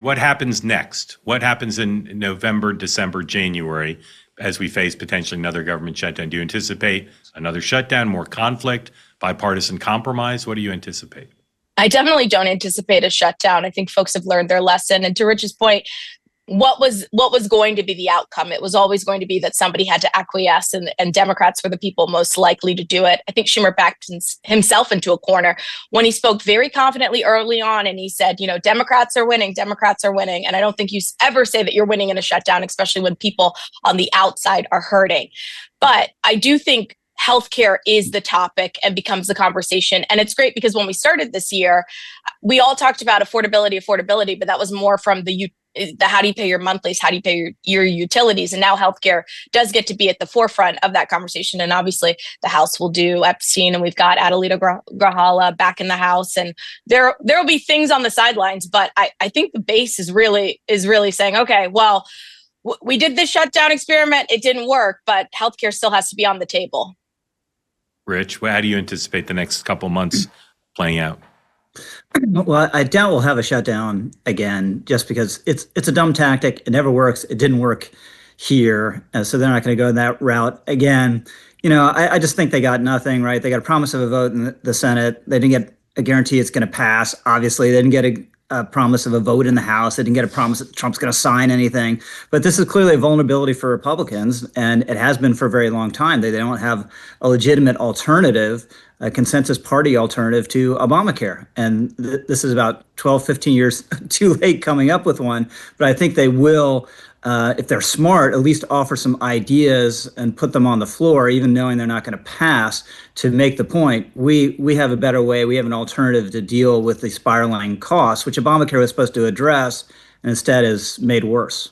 What happens next? What happens in November, December, January as we face potentially another government shutdown? Do you anticipate another shutdown, more conflict, bipartisan compromise? What do you anticipate? I definitely don't anticipate a shutdown. I think folks have learned their lesson. And to Rich's point, what was going to be the outcome? It was always going to be that somebody had to acquiesce, and Democrats were the people most likely to do it. I think Schumer backed himself into a corner when he spoke very confidently early on, and he said, Democrats are winning, Democrats are winning. And I don't think you ever say that you're winning in a shutdown, especially when people on the outside are hurting. But I do think healthcare is the topic and becomes the conversation. And it's great because when we started this year, we all talked about affordability, but that was more from the how do you pay your monthlies, how do you pay your utilities, and now healthcare does get to be at the forefront of that conversation. And obviously, the House will do Epstein, and we've got Adelita Grahala back in the House, and there will be things on the sidelines. But I think the base is really saying, okay, well, we did this shutdown experiment, it didn't work, but healthcare still has to be on the table. Rich, how do you anticipate the next couple months playing out? Well, I doubt we'll have a shutdown again, just because it's a dumb tactic. It never works. It didn't work here, so they're not going to go that route again. I just think they got nothing, right? They got a promise of a vote in the Senate. They didn't get a guarantee it's going to pass. Obviously, they didn't get a promise of a vote in the House. They didn't get a promise that Trump's going to sign anything. But this is clearly a vulnerability for Republicans, and it has been for a very long time. They don't have a legitimate alternative, a consensus party alternative to Obamacare. And this is about 12, 15 years too late coming up with one. But I think they will, if they're smart, at least offer some ideas and put them on the floor, even knowing they're not going to pass, to make the point, we have a better way, we have an alternative to deal with the spiraling costs, which Obamacare was supposed to address, and instead is made worse.